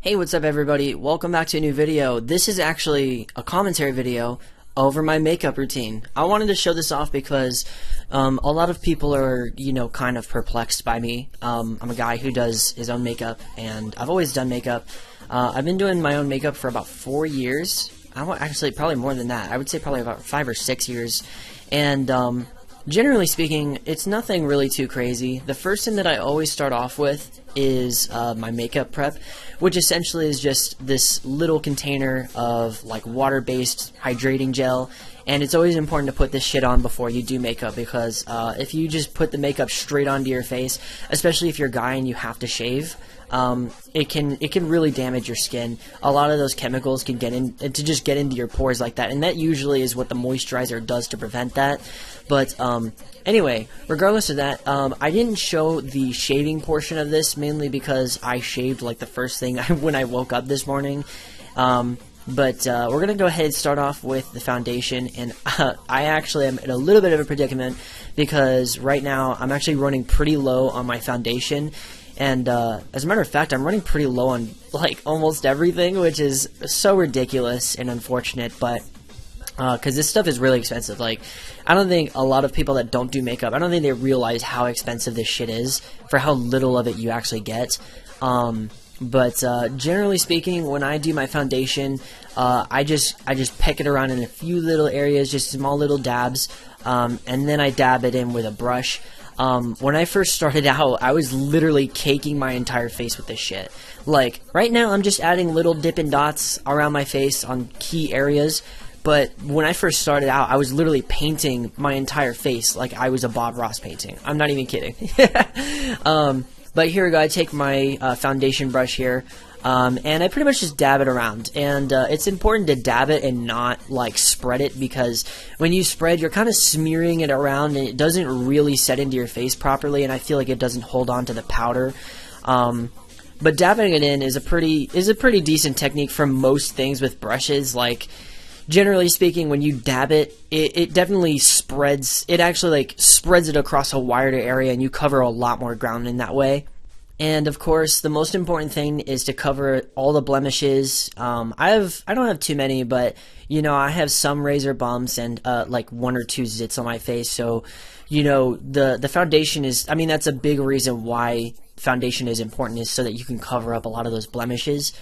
Hey, what's up everybody? Welcome back to a new video. This is actually a commentary video over my makeup routine. I wanted to show this off because a lot of people are, kind of perplexed by me. I'm a guy who does his own makeup, and I've always done makeup. I've been doing my own makeup for about 4 years. Actually, probably more than that. I would say probably about 5 or 6 years. And generally speaking, it's nothing really too crazy. The first thing that I always start off with is my makeup prep, which essentially is just this little container of like water-based hydrating gel. And it's always important to put this shit on before you do makeup, because if you just put the makeup straight onto your face, especially if you're a guy and you have to shave, it can really damage your skin. A lot of those chemicals can get into your pores like that, and that usually is what the moisturizer does to prevent that. But anyway, regardless of that, I didn't show the shaving portion of this mainly because I shaved like the first thing when I woke up this morning. But we're gonna go ahead and start off with the foundation, and I actually am in a little bit of a predicament because right now I'm actually running pretty low on my foundation. And as a matter of fact, I'm running pretty low on like almost everything, which is so ridiculous and unfortunate. But because this stuff is really expensive. Like, I don't think a lot of people that don't do makeup, I don't think they realize how expensive this shit is for how little of it you actually get. But generally speaking, when I do my foundation, I just peck it around in a few little areas, just small little dabs, and then I dab it in with a brush. When I first started out, I was literally caking my entire face with this shit. Like, right now I'm just adding little Dippin' Dots around my face on key areas, but when I first started out, I was literally painting my entire face like I was a Bob Ross painting. I'm not even kidding. But here we go, I take my foundation brush here, and I pretty much just dab it around. And it's important to dab it and not like spread it, because when you spread, you're kind of smearing it around and it doesn't really set into your face properly, and I feel like it doesn't hold on to the powder. But dabbing it in is a pretty decent technique for most things with brushes. Like, generally speaking, when you dab it, it definitely spreads. It actually like spreads it across a wider area, and you cover a lot more ground in that way. And of course, the most important thing is to cover all the blemishes. I don't have too many, but I have some razor bumps and like 1 or 2 zits on my face. So, the foundation is. I mean, that's a big reason why foundation is important, is so that you can cover up a lot of those blemishes.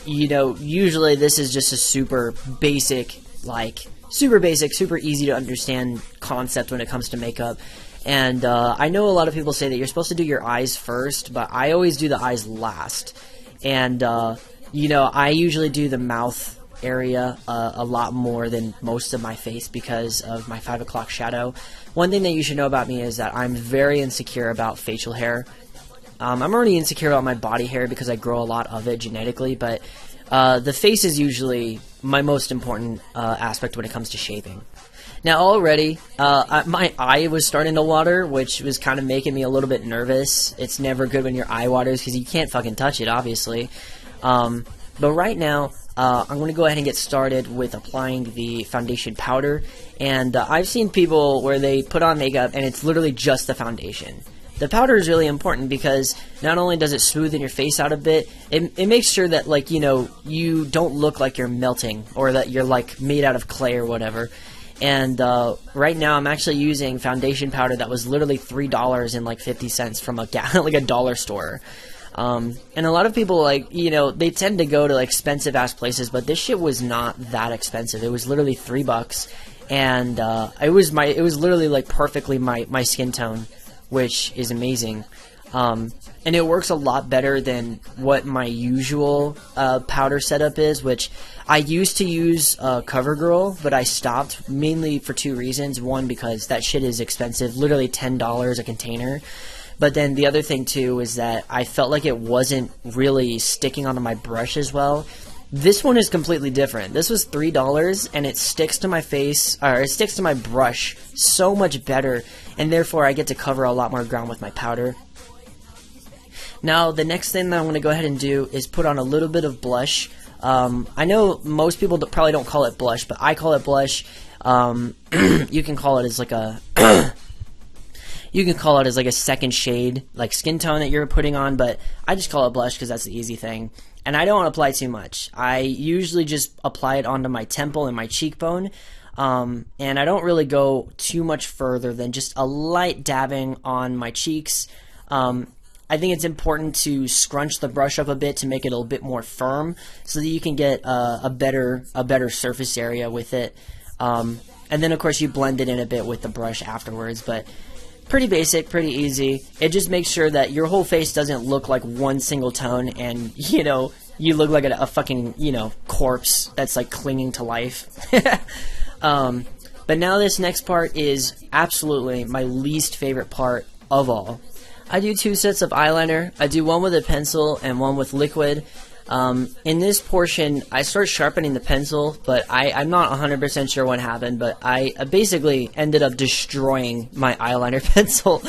Usually this is just a super basic, super easy to understand concept when it comes to makeup. And I know a lot of people say that you're supposed to do your eyes first, but I always do the eyes last. And, I usually do the mouth area a lot more than most of my face because of my 5 o'clock shadow. One thing that you should know about me is that I'm very insecure about facial hair. I'm already insecure about my body hair because I grow a lot of it genetically, but the face is usually my most important aspect when it comes to shaving. Now already, my eye was starting to water, which was kind of making me a little bit nervous. It's never good when your eye waters because you can't fucking touch it, obviously. But right now, I'm going to go ahead and get started with applying the foundation powder. And I've seen people where they put on makeup and it's literally just the foundation. The powder is really important because not only does it smoothen your face out a bit, it makes sure that, like, you don't look like you're melting or that you're, like, made out of clay or whatever. And right now I'm actually using foundation powder that was literally $3 and like 50 cents from like a dollar store. And a lot of people, like, they tend to go to like expensive-ass places, but this shit was not that expensive. It was literally $3, and it was literally like perfectly my skin tone, which is amazing. And it works a lot better than what my usual powder setup is, which I used to use CoverGirl, but I stopped mainly for 2 reasons. One, because that shit is expensive, literally $10 a container. But then the other thing too is that I felt like it wasn't really sticking onto my brush as well. This one is completely different. This was $3, and it sticks to my face, or it sticks to my brush so much better, and therefore I get to cover a lot more ground with my powder. Now, the next thing that I'm going to go ahead and do is put on a little bit of blush. I know most people probably don't call it blush, but I call it blush. You can call it as like a You can call it as like a second shade, like skin tone that you're putting on, but I just call it blush because that's the easy thing. And I don't apply too much. I usually just apply it onto my temple and my cheekbone, and I don't really go too much further than just a light dabbing on my cheeks. I think it's important to scrunch the brush up a bit to make it a little bit more firm, so that you can get a better surface area with it. And then of course you blend it in a bit with the brush afterwards, but pretty basic, pretty easy. It just makes sure that your whole face doesn't look like one single tone, and you know, you look like a fucking, you know, corpse that's like clinging to life. But now this next part is absolutely my least favorite part of all. I do 2 sets of eyeliner. I do one with a pencil and one with liquid. In this portion, I start sharpening the pencil, but I'm not 100% sure what happened, but I basically ended up destroying my eyeliner pencil.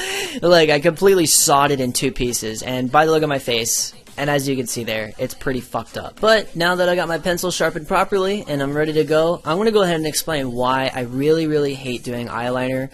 Like, I completely sawed it in 2 pieces, and by the look of my face, and as you can see there, it's pretty fucked up. But now that I got my pencil sharpened properly and I'm ready to go, I'm going to go ahead and explain why I really hate doing eyeliner.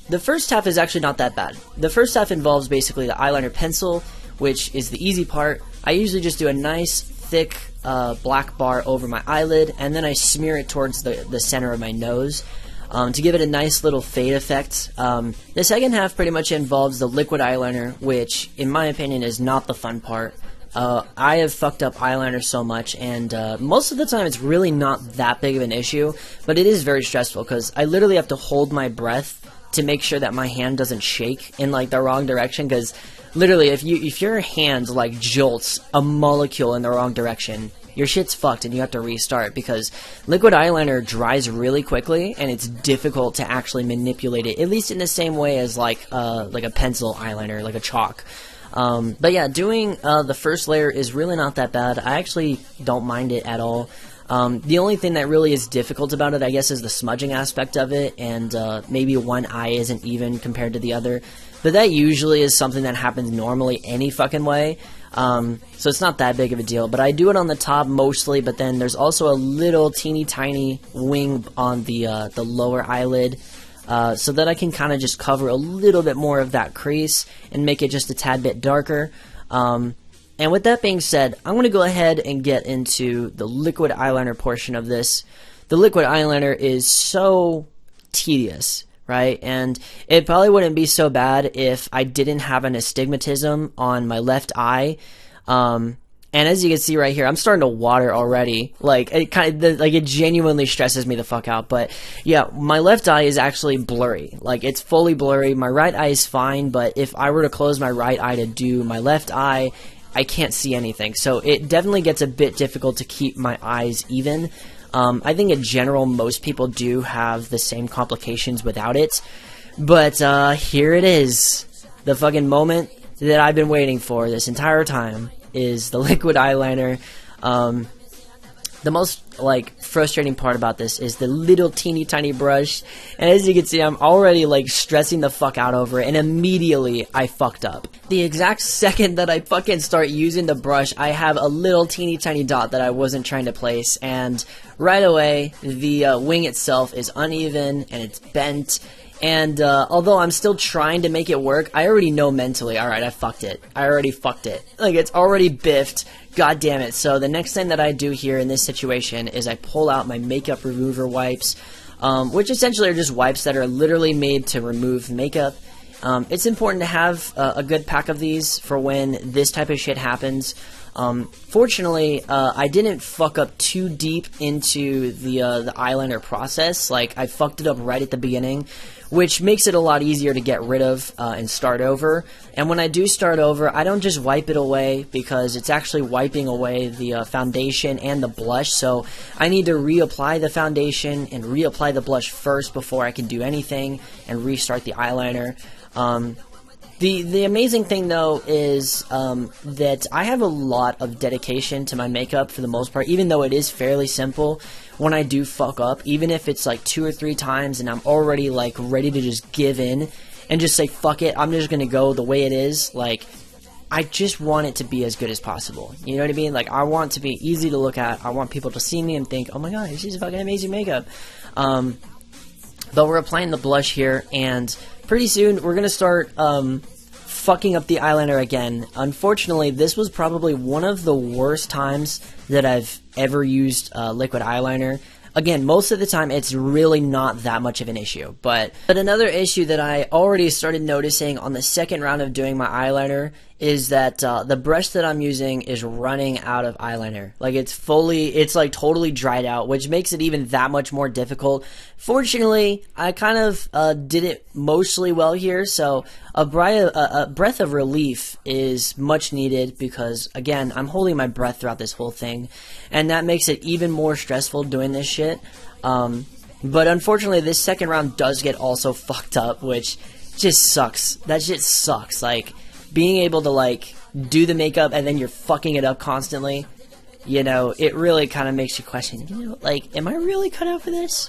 The first half is actually not that bad. The first half involves basically the eyeliner pencil, which is the easy part. I usually just do a nice, thick black bar over my eyelid, and then I smear it towards the center of my nose to give it a nice little fade effect. The second half pretty much involves the liquid eyeliner, which, in my opinion, is not the fun part. I have fucked up eyeliner so much, and most of the time it's really not that big of an issue, but it is very stressful because I literally have to hold my breath to make sure that my hand doesn't shake in like the wrong direction, because literally if your hand like jolts a molecule in the wrong direction, your shit's fucked and you have to restart, because liquid eyeliner dries really quickly and it's difficult to actually manipulate it, at least in the same way as like a pencil eyeliner, like a chalk. But yeah, doing the first layer is really not that bad. I actually don't mind it at all. The only thing that really is difficult about it, I guess, is the smudging aspect of it, and maybe one eye isn't even compared to the other. But that usually is something that happens normally any fucking way, so it's not that big of a deal. But I do it on the top mostly, but then there's also a little teeny tiny wing on the lower eyelid, so that I can kind of just cover a little bit more of that crease and make it just a tad bit darker. And with that being said, I'm going to go ahead and get into the liquid eyeliner portion of this. The liquid eyeliner is so tedious, right? And it probably wouldn't be so bad if I didn't have an astigmatism on my left eye. And as you can see right here, I'm starting to water already. Like, it genuinely stresses me the fuck out. But yeah, my left eye is actually blurry. Like, it's fully blurry. My right eye is fine, but if I were to close my right eye to do my left eye, I can't see anything. So it definitely gets a bit difficult to keep my eyes even. I think in general, most people do have the same complications without it. But here it is. The fucking moment that I've been waiting for this entire time is the liquid eyeliner. The most, like, frustrating part about this is the little teeny tiny brush, and as you can see, I'm already, like, stressing the fuck out over it, and immediately I fucked up. The exact second that I fucking start using the brush, I have a little teeny tiny dot that I wasn't trying to place, and right away, the wing itself is uneven, and it's bent, and although I'm still trying to make it work, I already know mentally, alright, I fucked it. I already fucked it. Like, it's already biffed. God damn it. So the next thing that I do here in this situation is I pull out my makeup remover wipes, which essentially are just wipes that are literally made to remove makeup. It's important to have a good pack of these for when this type of shit happens. Fortunately, I didn't fuck up too deep into the eyeliner process. Like, I fucked it up right at the beginning, which makes it a lot easier to get rid of and start over. And when I do start over, I don't just wipe it away, because it's actually wiping away the foundation and the blush, so I need to reapply the foundation and reapply the blush first before I can do anything and restart the eyeliner. The amazing thing, though, is that I have a lot of dedication to my makeup for the most part, even though it is fairly simple. When I do fuck up, even if it's like 2 or 3 times and I'm already like ready to just give in and just say, fuck it, I'm just gonna go the way it is, like, I just want it to be as good as possible. You know what I mean? Like, I want it to be easy to look at. I want people to see me and think, oh my god, she's fucking amazing makeup. But we're applying the blush here, and pretty soon we're gonna start fucking up the eyeliner again. Unfortunately, this was probably one of the worst times that I've ever used liquid eyeliner. Again, most of the time it's really not that much of an issue, but another issue that I already started noticing on the second round of doing my eyeliner is that the brush that I'm using is running out of eyeliner. Like it's like totally dried out, which makes it even that much more difficult. Fortunately, I kind of did it mostly well here, so a breath of relief is much needed because, again, I'm holding my breath throughout this whole thing, and that makes it even more stressful doing this shit. But unfortunately, this second round does get also fucked up, which just sucks. That shit sucks. Like, being able to, like, do the makeup and then you're fucking it up constantly, you know, it really kind of makes you question, you know, like, am I really cut out for this?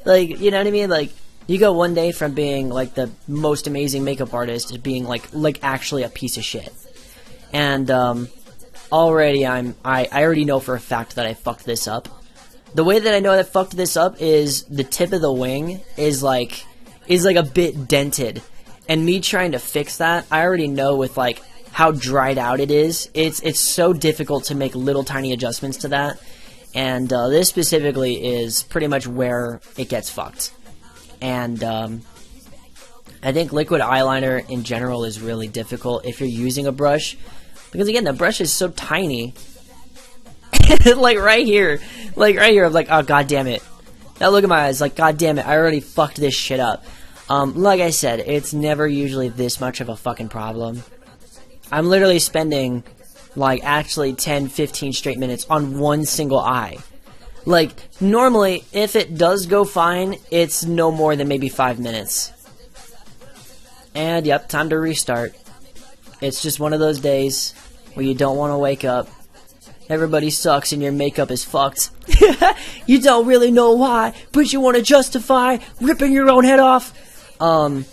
Like, you know what I mean? Like, you go one day from being, like, the most amazing makeup artist to being, like actually a piece of shit. And, already I already know for a fact that I fucked this up. The way that I know that I fucked this up is the tip of the wing is like a bit dented. And me trying to fix that, I already know with, like, how dried out it is. It's so difficult to make little tiny adjustments to that. And this specifically is pretty much where it gets fucked. And I think liquid eyeliner in general is really difficult if you're using a brush. Because, again, the brush is so tiny. Like, right here, I'm like, oh, god damn it. Now look at my eyes, like, god damn it, I already fucked this shit up. Like I said, it's never usually this much of a fucking problem. I'm literally spending, like, actually 10-15 straight minutes on one single eye. Like, normally, if it does go fine, it's no more than maybe 5 minutes. And, yep, time to restart. It's just one of those days where you don't want to wake up. Everybody sucks and your makeup is fucked. You don't really know why, but you want to justify ripping your own head off. One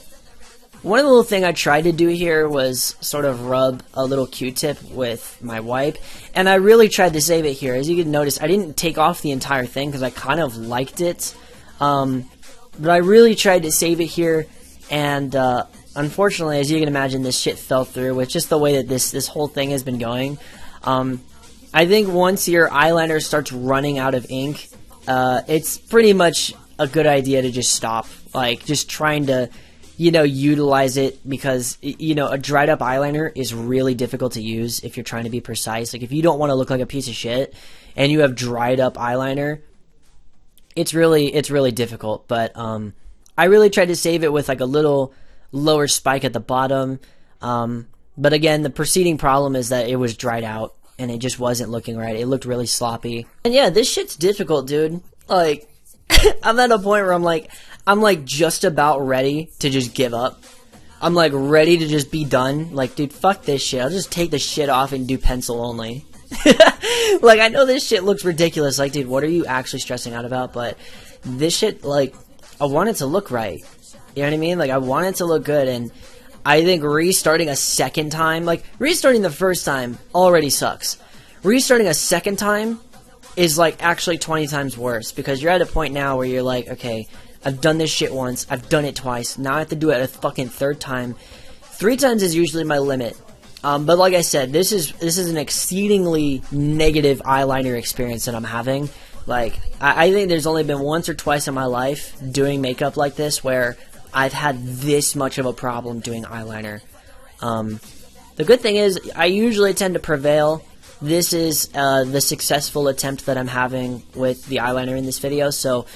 of the little thing I tried to do here was sort of rub a little Q-tip with my wipe, and I really tried to save it here. As you can notice, I didn't take off the entire thing because I kind of liked it, but I really tried to save it here, and unfortunately, as you can imagine, this shit fell through with just the way that this whole thing has been going. I think once your eyeliner starts running out of ink, it's pretty much a good idea to just stop. Like, just trying to, you know, utilize it because, you know, a dried up eyeliner is really difficult to use if you're trying to be precise. Like, if you don't want to look like a piece of shit and you have dried up eyeliner, it's really difficult. But, I really tried to save it with, like, a little lower spike at the bottom. But again, the preceding problem is that it was dried out and it just wasn't looking right. It looked really sloppy. And yeah, this shit's difficult, dude. Like, I'm at a point where I'm like just about ready to just give up. I'm like ready to just be done. Like, dude, fuck this shit. I'll just take the shit off and do pencil only. Like, I know this shit looks ridiculous. Like, dude, what are you actually stressing out about? But this shit, like, I want it to look right. You know what I mean? Like, I want it to look good, and I think restarting a second time, like, restarting the first time already sucks. Restarting a second time is, like, actually 20 times worse, because you're at a point now where you're like, okay, I've done this shit once, I've done it twice, now I have to do it a fucking third time. 3 times is usually my limit. But like I said, this is an exceedingly negative eyeliner experience that I'm having. Like, I think there's only been once or twice in my life doing makeup like this where I've had this much of a problem doing eyeliner. The good thing is, I usually tend to prevail. This is the successful attempt that I'm having with the eyeliner in this video, so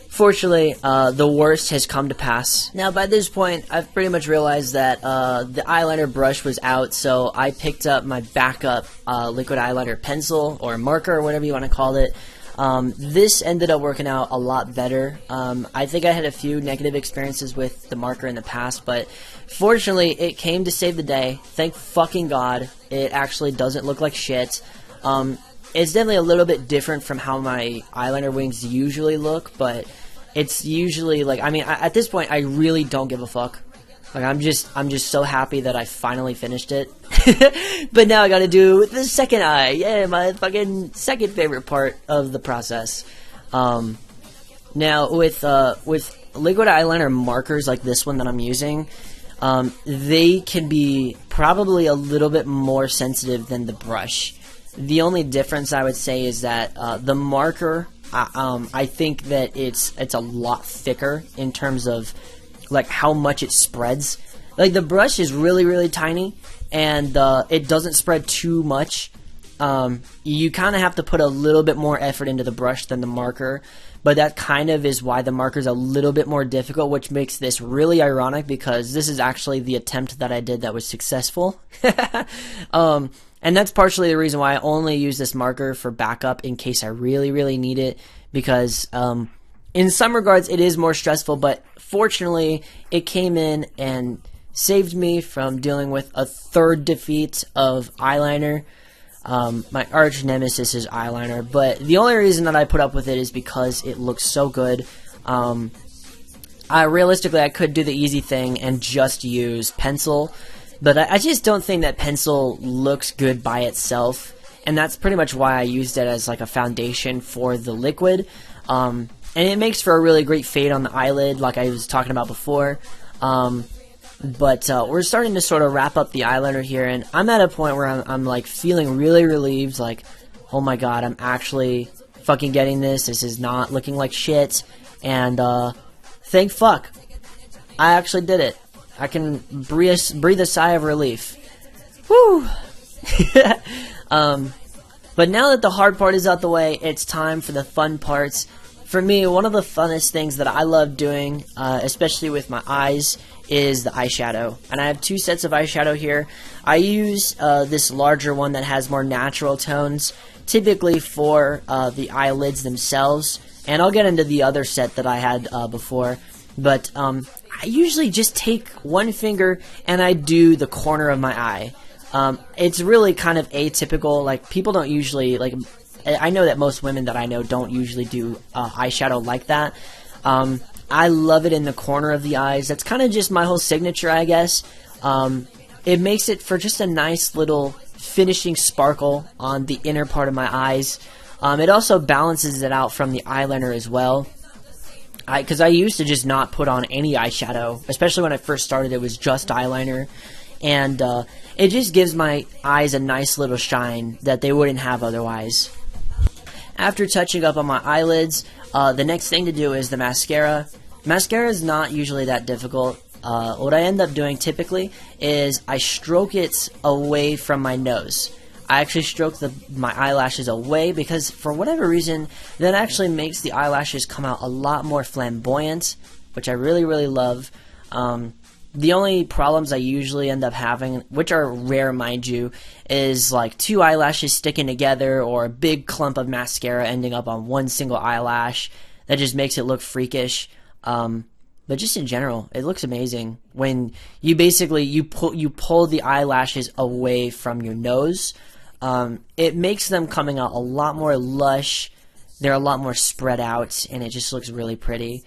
fortunately, the worst has come to pass. Now, by this point, I've pretty much realized that the eyeliner brush was out, so I picked up my backup liquid eyeliner pencil, or marker, or whatever you want to call it. This ended up working out a lot better. I think I had a few negative experiences with the marker in the past, but fortunately, it came to save the day. Thank fucking God. It actually doesn't look like shit. It's definitely a little bit different from how my eyeliner wings usually look, but it's usually, like, I mean, at this point, I really don't give a fuck. Like, I'm just so happy that I finally finished it. But now I gotta do the second eye. Yeah, my fucking second favorite part of the process. Now, with liquid eyeliner markers like this one that I'm using, they can be probably a little bit more sensitive than the brush. The only difference I would say is that the marker, I think that it's a lot thicker in terms of like how much it spreads. Like the brush is really tiny, and it doesn't spread too much. You kind of have to put a little bit more effort into the brush than the marker, but that kind of is why the marker is a little bit more difficult, which makes this really ironic because this is actually the attempt that I did that was successful. And that's partially the reason why I only use this marker for backup in case I really need it, because in some regards it is more stressful, but fortunately it came in and saved me from dealing with a third defeat of eyeliner. My arch nemesis is eyeliner, but the only reason that I put up with it is because it looks so good. Realistically, I could do the easy thing and just use pencil, but I just don't think that pencil looks good by itself, and that's pretty much why I used it as like a foundation for the liquid. And it makes for a really great fade on the eyelid, like I was talking about before. But we're starting to sort of wrap up the eyeliner here, and I'm at a point where I'm like feeling really relieved, like, oh my god, I'm actually fucking getting this. This is not looking like shit, and thank fuck, I actually did it. I can breathe a sigh of relief. Woo! But now that the hard part is out the way, it's time for the fun parts. For me, one of the funnest things that I love doing, especially with my eyes, is the eyeshadow. And I have two sets of eyeshadow here. I use this larger one that has more natural tones, typically for the eyelids themselves. And I'll get into the other set that I had before. But I usually just take one finger and I do the corner of my eye. It's really kind of atypical. Like, people don't usually, like, I know that most women that I know don't usually do eyeshadow like that. I love it in the corner of the eyes. That's kind of just my whole signature, I guess. It makes it for just a nice little finishing sparkle on the inner part of my eyes. It also balances it out from the eyeliner as well. Because I used to just not put on any eyeshadow, especially when I first started. It was just eyeliner. And it just gives my eyes a nice little shine that they wouldn't have otherwise. After touching up on my eyelids, the next thing to do is the mascara. Mascara is not usually that difficult. What I end up doing typically is I stroke it away from my nose. I actually stroke my eyelashes away because for whatever reason that actually makes the eyelashes come out a lot more flamboyant, which I really love. The only problems I usually end up having, which are rare mind you, is like two eyelashes sticking together or a big clump of mascara ending up on one single eyelash. That just makes it look freakish. But just in general, it looks amazing when you basically you pull the eyelashes away from your nose. It makes them coming out a lot more lush. They're a lot more spread out, and it just looks really pretty.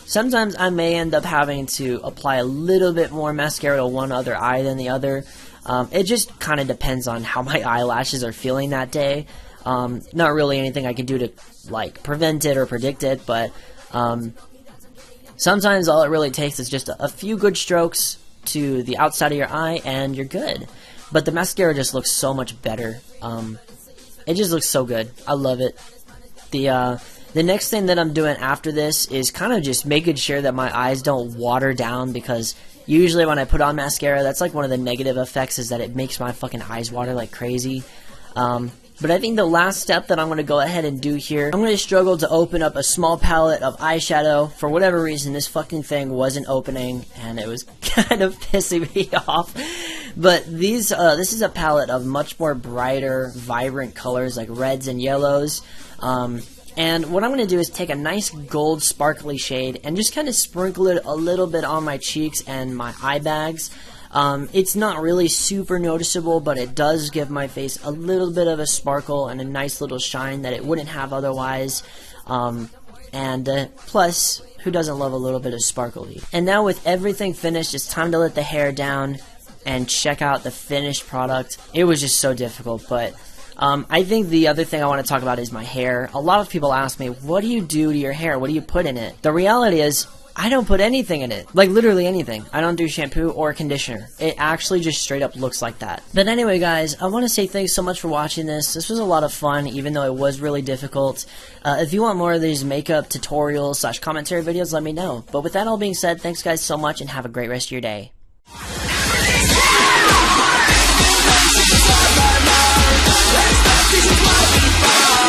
Sometimes I may end up having to apply a little bit more mascara to one other eye than the other. It just kind of depends on how my eyelashes are feeling that day. Not really anything I can do to like prevent it or predict it, but sometimes all it really takes is just a few good strokes to the outside of your eye and you're good. But the mascara just looks so much better. It just looks so good. I love it. The next thing that I'm doing after this is kind of just making sure that my eyes don't water down, because usually when I put on mascara, that's like one of the negative effects, is that it makes my fucking eyes water like crazy. But I think the last step that I'm going to go ahead and do here, I'm going to struggle to open up a small palette of eyeshadow. For whatever reason, this fucking thing wasn't opening, and it was kind of pissing me off. But this is a palette of much more brighter, vibrant colors like reds and yellows. And what I'm going to do is take a nice gold sparkly shade and just kind of sprinkle it a little bit on my cheeks and my eye bags. It's not really super noticeable, but it does give my face a little bit of a sparkle and a nice little shine that it wouldn't have otherwise. Plus, who doesn't love a little bit of sparkly? And now with everything finished, it's time to let the hair down and check out the finished product. It was just so difficult, but I think the other thing I want to talk about is my hair. A lot of people ask me, what do you do to your hair? What do you put in it? The reality is, I don't put anything in it. Like, literally anything. I don't do shampoo or conditioner. It actually just straight up looks like that. But anyway, guys, I want to say thanks so much for watching this. This was a lot of fun, even though it was really difficult. If you want more of these makeup tutorials / commentary videos, let me know. But with that all being said, thanks guys so much, and have a great rest of your day. This is what we find.